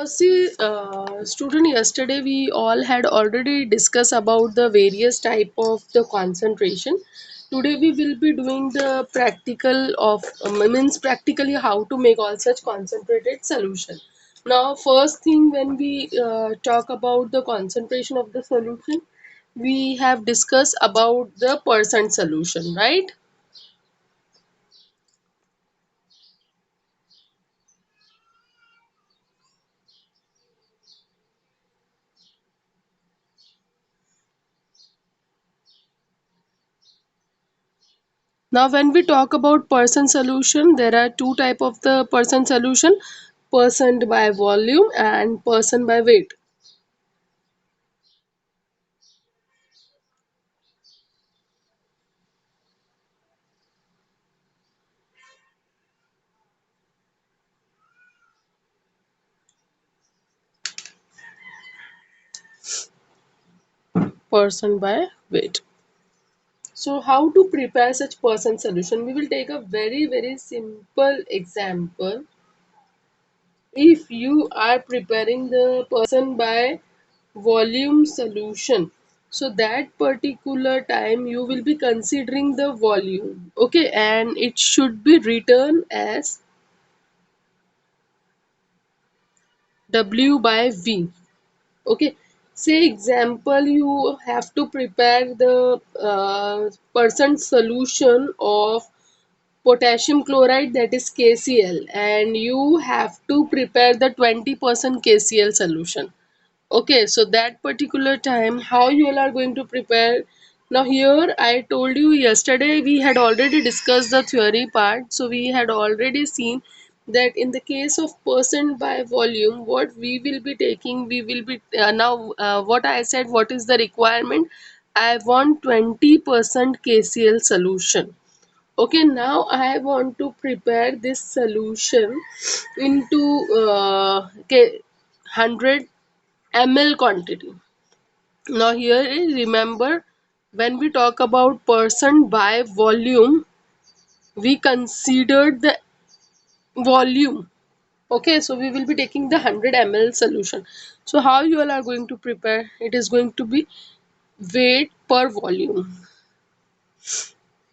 Student, yesterday we all had already discussed about the various type of the concentration. Today we will be doing the practical of means practically how to make all such concentrated solution. Now, first thing when we talk about the concentration of the solution, we have discussed about the percent solution, right? Now, when we talk about percent solution, there are two type of the percent solution: percent by volume and percent by weight. Percent by weight. So, how to prepare such percent solution? We will take a very simple example. If you are preparing the percent by volume solution, so that particular time you will be considering the volume, okay, and it should be written as W by V. Okay. Say example, you have to prepare the percent solution of potassium chloride, that is KCl, and you have to prepare the 20% KCl solution. Okay, so that particular time, how you all are going to prepare? Now here I told you yesterday we had already discussed the theory part, so we had already seen that in the case of percent by volume, what we will be taking, we will be now what I said, what is the requirement? I want 20% KCl solution. Okay, now I want to prepare this solution into 100 ml quantity. Now here remember, when we talk about percent by volume, we considered the volume. Okay, so we will be taking the 100 ml solution. So how you all are going to prepare? It is going to be weight per volume.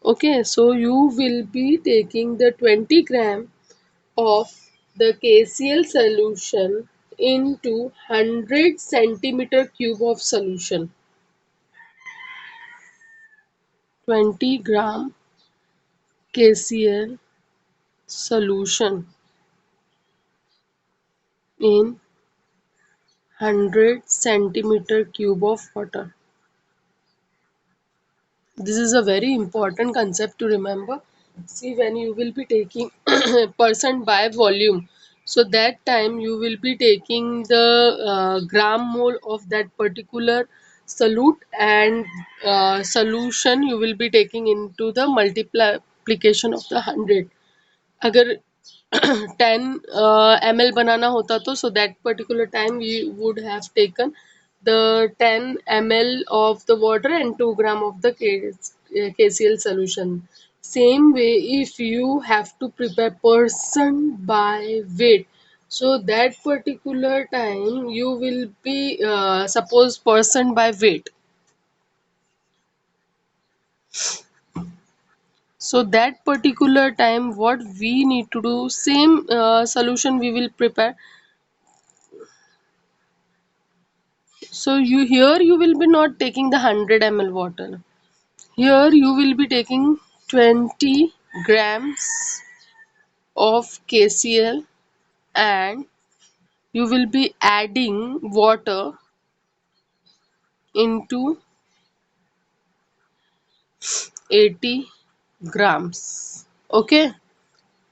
Okay, so you will be taking the 20 gram of the KCl solution into 100 centimeter cube of solution. 20 gram KCl solution in 100 centimeter cube of water. This is a very important concept to remember. See, when you will be taking percent by volume, so that time you will be taking the gram mole of that particular solute, and solution you will be taking into the multiplication of the 100. अगर 10 ml बनाना होता तो so that particular time we would have taken the 10 ml of the water and 2 gram of the KCl solution. Same way, if you have to prepare percent by weight, so that particular time you will be suppose percent by weight. So that particular time what we need to do, same solution we will prepare. So you here you will be not taking the 100 ml water. Here you will be taking 20 grams of KCl, and you will be adding water into 80 grams. Okay,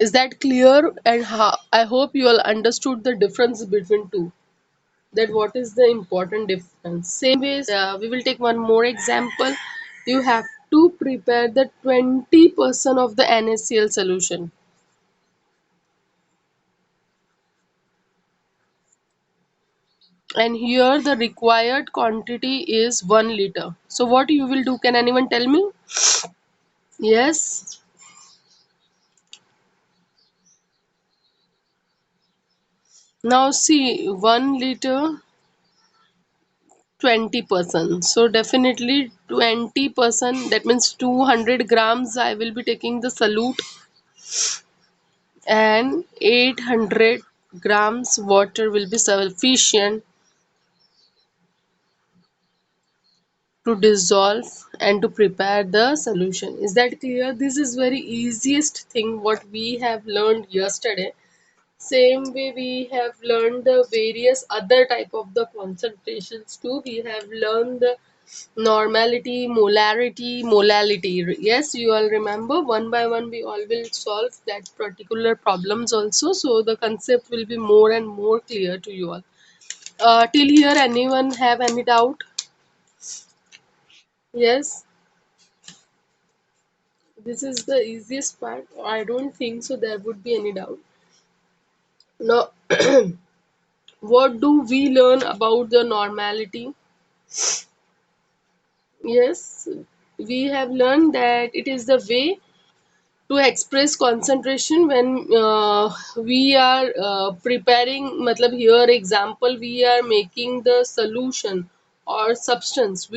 is that clear? And how, I hope you all understood the difference between two. That what is the important difference. Same ways, we will take one more example. You have to prepare the 20% of the NaCl solution, and here the required quantity is 1 liter. So what you will do, can anyone tell me? Yes. Now see, 1 liter 20%. So definitely 20%, that means 200 grams I will be taking the solute, and 800 grams water will be sufficient to dissolve and to prepare the solution. Is that clear? This is very easiest thing what we have learned yesterday. Same way we have learned the various other type of the concentrations too. We have learned the normality, molarity, molality. Yes, you all remember, one by one we all will solve that particular problems also. So the concept will be more and more clear to you all. Till here, anyone have any doubt? Yes, this is the easiest part. I don't think so there would be any doubt. Now, what do we learn about the normality? Yes, we have learned that it is the way to express concentration when we are preparing, matlab here example, we are making the solution or substance